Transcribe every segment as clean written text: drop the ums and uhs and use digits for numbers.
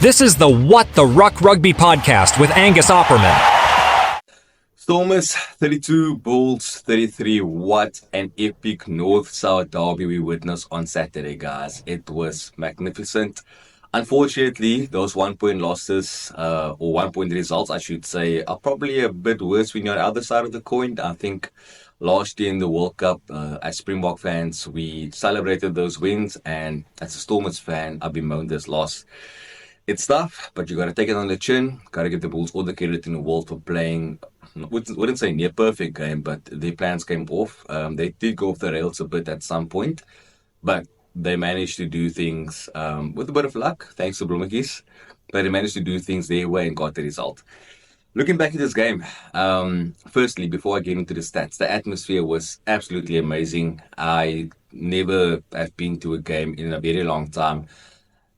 This is the What the Ruck Rugby podcast with Angus Opperman. Stormers 32, Bulls 33. What an epic North-South derby we witnessed on Saturday, guys. It was magnificent. Unfortunately, those 1-point losses, or 1-point results, I should say, are probably a bit worse when you're on the other side of the coin. I think last year in the World Cup, as Springbok fans, we celebrated those wins, and as a Stormers fan, I bemoaned this loss. It's tough, but you got to take it on the chin. Got to give the Bulls all the credit in the world for playing, wouldn't say near perfect game, but their plans came off. They did go off the rails a bit at some point, but they managed to do things with a bit of luck, thanks to Bloemetjies. But they managed to do things their way and got the result. Looking back at this game, firstly, before I get into the stats, the atmosphere was absolutely amazing. I never have been to a game in a very long time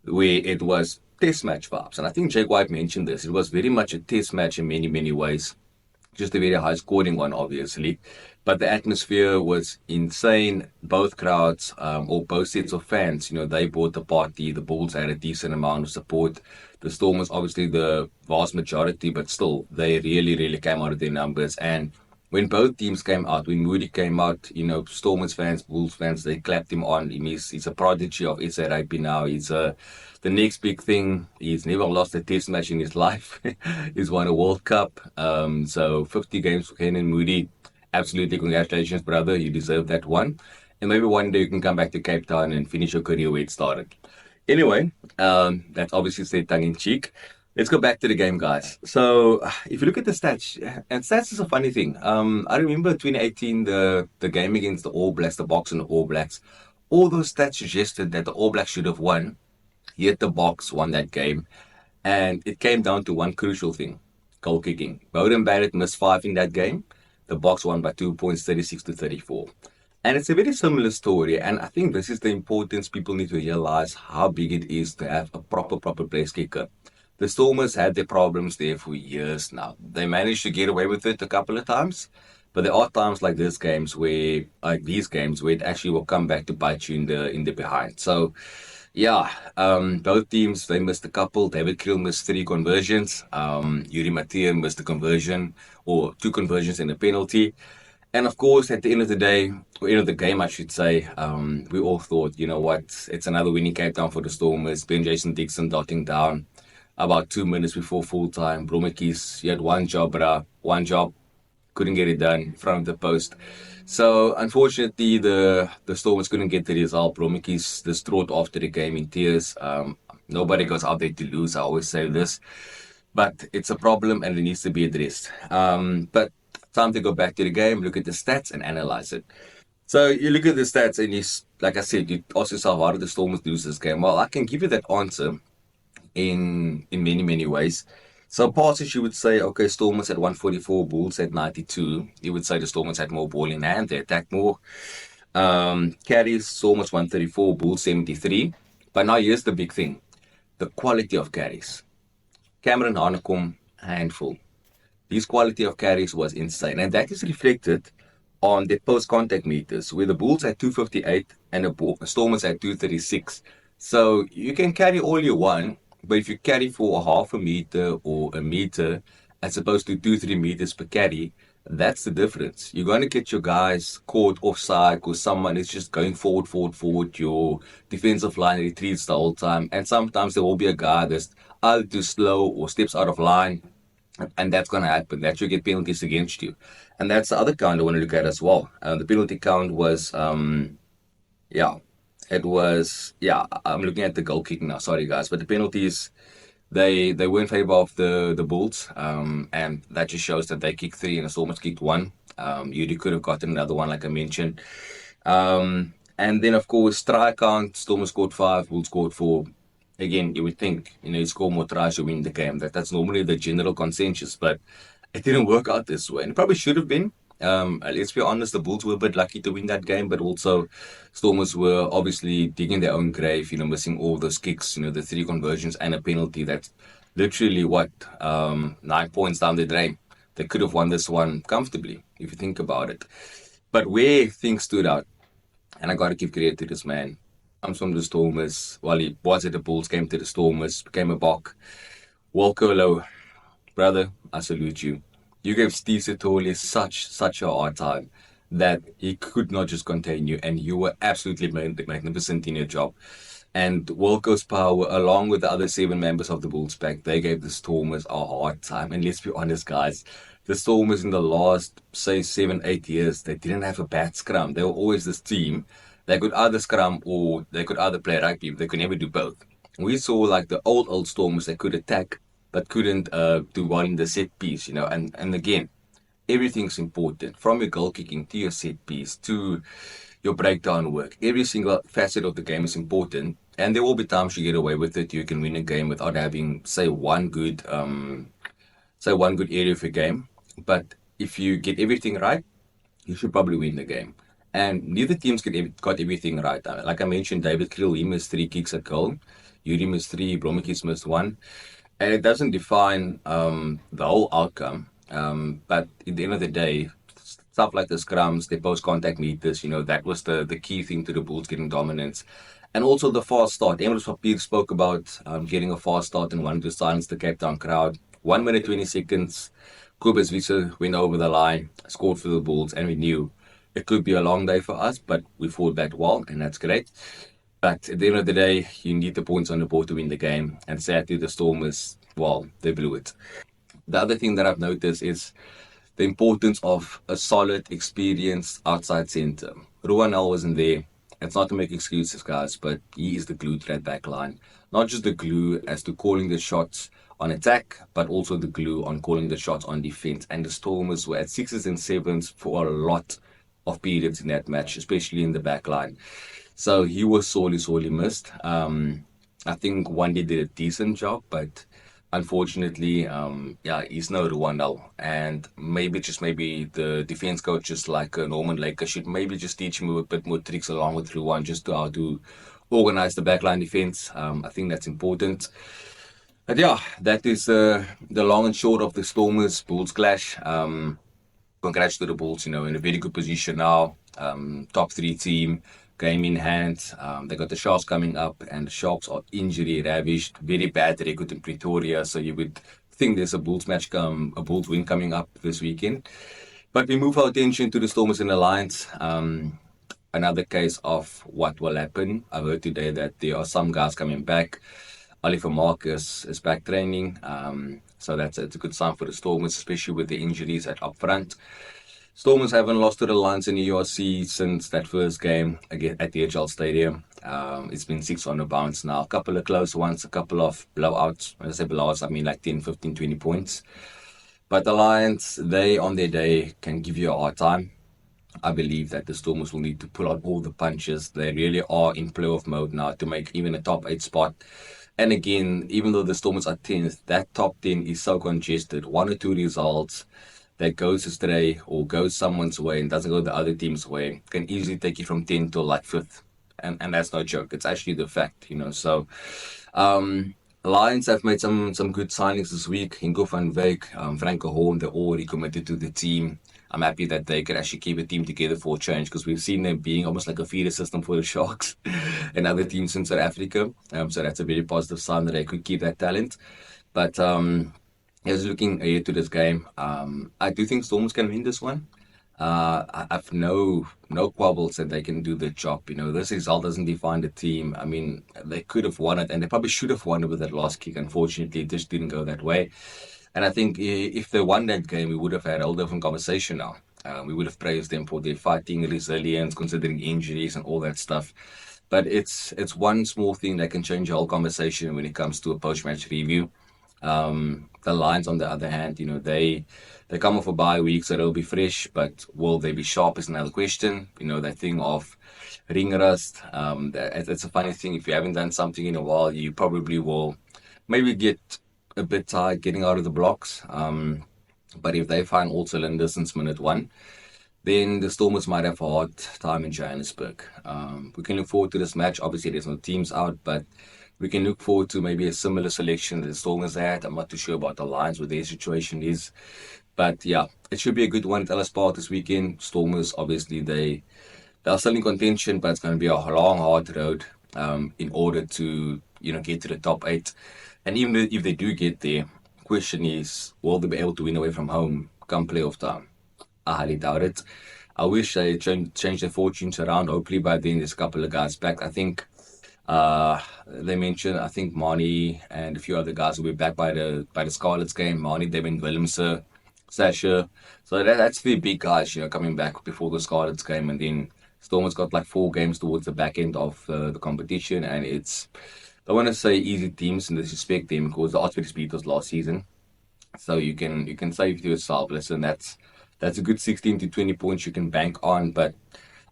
where it was test match vibes. And I think Jake White mentioned this. It was very much a test match in many, many ways. Just a very high scoring one, obviously. But the atmosphere was insane. Both crowds, or both sets of fans, they brought the party. The Bulls had a decent amount of support. The Stormers, obviously the vast majority, but still, they really, really came out of their numbers. And when both teams came out, when Moody came out, Stormers fans, Bulls fans, they clapped him on. He's a prodigy of SA Rugby now. He's the next big thing. He's never lost a test match in his life. He's won a World Cup. So 50 games for Kenan Moody. Absolutely, congratulations, brother. You deserve that one. And maybe one day you can come back to Cape Town and finish your career where it started. Anyway, that's obviously said tongue-in-cheek. Let's go back to the game, guys. So, if you look at the stats, and stats is a funny thing. I remember 2018, the game against the All Blacks, the Boks and the All Blacks. All those stats suggested that the All Blacks should have won, yet the Boks won that game. And it came down to one crucial thing, goal kicking. Beauden Barrett missed 5 in that game. The Boks won by 2 points, 36-34. And it's a very similar story, and I think this is the importance people need to realize how big it is to have a proper place kicker. The Stormers had their problems there for years now. They managed to get away with it a couple of times, but there are times like these games where it actually will come back to bite you in the behind. So, yeah, both teams, they missed a couple. David Kriel missed 3 conversions. Yuri Mathieu missed a conversion, or 2 conversions and a penalty. And of course, at the end of the day, or end of the game, I should say, we all thought, you know what, it's another winning Cape Town for the Stormers. Ben Jason Dixon dotting down about 2 minutes before full time. Bloemetjies, he had one job, couldn't get it done in front of the post. So unfortunately, the Stormers couldn't get the result. Bloemetjies distraught after the game in tears. Nobody goes out there to lose, I always say this. But it's a problem and it needs to be addressed. But time to go back to the game, look at the stats and analyze it. So you look at the stats and like I said, you ask yourself, how did the Stormers lose this game? Well, I can give you that answer in many, many ways. So passes, you would say, okay, Stormers had 144, Bulls had 92. You would say the Stormers had more ball in hand, they attacked more. Carries, Stormers 134, Bulls 73. But now here's the big thing, the quality of carries. Cameron Hanekom, handful. This quality of carries was insane, and that is reflected on the post-contact meters, where the Bulls had 258 and the Stormers had 236. So you can carry all you want, but if you carry for a half a meter or a meter, as opposed to 2-3 meters per carry, that's the difference. You're going to get your guys caught offside because someone is just going forward. Your defensive line retreats the whole time, and sometimes there will be a guy that's either too slow or steps out of line. And that's going to happen. That you get penalties against you. And that's the other count I want to look at as well. The penalty count was, I'm looking at the goal kicking now. Sorry, guys. But the penalties, they were in favor of the Bulls. And that just shows that they kicked 3 and the Stormers kicked 1. Yuri could have gotten another one, like I mentioned. And then, of course, try count, Stormers scored 5, Bulls scored 4. Again, you would think, you score more tries to win the game. That's normally the general consensus, but it didn't work out this way. And it probably should have been. Let's be honest, the Bulls were a bit lucky to win that game, but also Stormers were obviously digging their own grave, missing all those kicks, the 3 conversions and a penalty. That's literally 9 points down the drain. They could have won this one comfortably, if you think about it. But where things stood out, and I got to give credit to this man, comes from the Stormers. Well, he was at the Bulls, came to the Stormers, became a Bok. Walker, brother, I salute you. You gave Steve Setoli such a hard time that he could not just contain you, and you were absolutely magnificent in your job. And Wilco's power, along with the other 7 members of the Bulls pack, they gave the Stormers a hard time. And let's be honest, guys, the Stormers in the last, say, 7, 8 years, they didn't have a bad scrum. They were always this team. They could either scrum or they could either play rugby, but they could never do both. We saw like the old Stormers, they could attack, but couldn't do well in the set piece, and again, everything's important from your goal kicking to your set piece to your breakdown work. Every single facet of the game is important, and there will be times you get away with it. You can win a game without having, say, one good area of your game. But if you get everything right, you should probably win the game. And neither teams got everything right. Like I mentioned, David Kriel, he missed 3 kicks at goal. Yuri missed 3, Blommetjies missed 1. And it doesn't define the whole outcome. But at the end of the day, stuff like the scrums, the post-contact meters, that was the key thing to the Bulls getting dominance. And also the fast start. Emrys Papier spoke about getting a fast start and wanted to silence the Cape Town crowd. 1 minute, 20 seconds, Kobus Wiese went over the line, scored for the Bulls, and we knew it could be a long day for us, but we fought back well, and that's great. But at the end of the day, you need the points on the board to win the game. And sadly, the Stormers, well, they blew it. The other thing that I've noticed is the importance of a solid, experienced outside centre. Ruanel wasn't there. It's not to make excuses, guys, but he is the glue to that back line. Not just the glue as to calling the shots on attack, but also the glue on calling the shots on defense. And the Stormers were at 6s and 7s for a lot of periods in that match, especially in the back line. So he was sorely missed. I think Wendy did a decent job, but unfortunately, he's no Ruanel. And maybe the defense coach, just like Norman Laker, should maybe just teach him a bit more tricks along with Ruan, just to how to organize the backline defense. I think that's important. But yeah, that is the long and short of the Stormers Bulls clash. Congrats to the Bulls, in a very good position now. Top 3 team, game in hand. They got the Sharks coming up, and the Sharks are injury ravished. Very bad record in Pretoria, so you would think there's a Bulls win coming up this weekend. But we move our attention to the Stormers and the Lions. Another case of what will happen. I heard today that there are some guys coming back. Oliver Marcus is back training, so it's a good sign for the Stormers, especially with the injuries up front. Stormers haven't lost to the Lions in the URC since that first game again at the HL Stadium. It's been 6 on the bounce now. A couple of close ones, a couple of blowouts. When I say blowouts, I mean like 10, 15, 20 points. But the Lions, they on their day can give you a hard time. I believe that the Stormers will need to pull out all the punches. They really are in playoff mode now to make even a top 8 spot. And again, even though the Stormers are 10th, that top 10 is so congested. 1 or 2 results that goes astray or goes someone's way and doesn't go the other team's way can easily take you from 10th to like 5th. And that's no joke. It's actually the fact, So, Lions have made some good signings this week. Ingo van Wyk, Franco Horn, they're all recommitted to the team. I'm happy that they could actually keep a team together for a change, because we've seen them being almost like a feeder system for the Sharks and other teams in South Africa. So that's a very positive sign that they could keep that talent. But as looking ahead to this game, I do think Stormers can win this one. I've no quibbles that they can do the job. This result doesn't define the team. I mean, they could have won it, and they probably should have won it with that last kick. Unfortunately, it just didn't go that way. And I think if they won that game, we would have had a whole different conversation now. We would have praised them for their fighting resilience, considering injuries and all that stuff. But it's one small thing that can change the whole conversation when it comes to a post-match review. The Lions, on the other hand, they come off a bye week, so they'll be fresh. But will they be sharp is another question. That thing of ring rust. It's a funny thing. If you haven't done something in a while, you probably will maybe get a bit tired getting out of the blocks. But if they find all cylinders since minute 1, then the Stormers might have a hard time in Johannesburg. We can look forward to this match. Obviously, there's no teams out, but we can look forward to maybe a similar selection that the Stormers had. I'm not too sure about the Lions, what their situation is. But yeah, it should be a good one at Ellis Park this weekend. Stormers, obviously, they are still in contention, but it's going to be a long, hard road. in order to, get to the top 8. And even if they do get there, question is, will they be able to win away from home come playoff time? I highly doubt it. I wish they changed their fortunes around. Hopefully by then there's a couple of guys back. I think they mentioned, I think Marnie and a few other guys will be back by the Scarlets game. Marnie, Devin Willemse, Sasha. So that's the big guys, coming back before the Scarlets game. And then Stormers got like 4 games towards the back end of the competition. And it's, I want to say easy teams and disrespect them because the Oxford beat us last season. So you can say to yourself, listen, that's a good 16 to 20 points you can bank on. But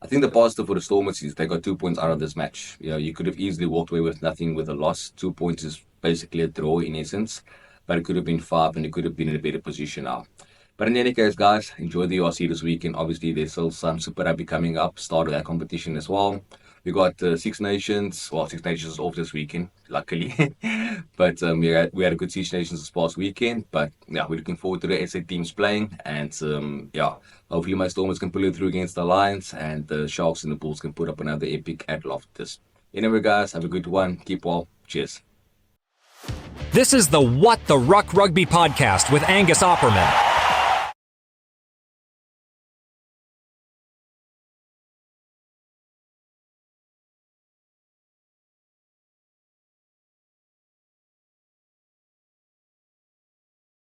I think the positive for the Stormers is they got 2 points out of this match. You could have easily walked away with nothing with a loss. 2 points is basically a draw in essence, but it could have been 5 and it could have been in a better position now. But in any case, guys, enjoy the RC this weekend. Obviously, there's still some Super Rugby coming up, start of that competition as well. We got Six Nations. Well, Six Nations is off this weekend, luckily. But we had a good Six Nations this past weekend. But yeah, we're looking forward to the SA teams playing. And hopefully my Stormers can pull it through against the Lions. And the Sharks and the Bulls can put up another epic at Loftus. Anyway, guys, have a good one. Keep well. Cheers. This is the What the Ruck Rugby podcast with Angus Opperman.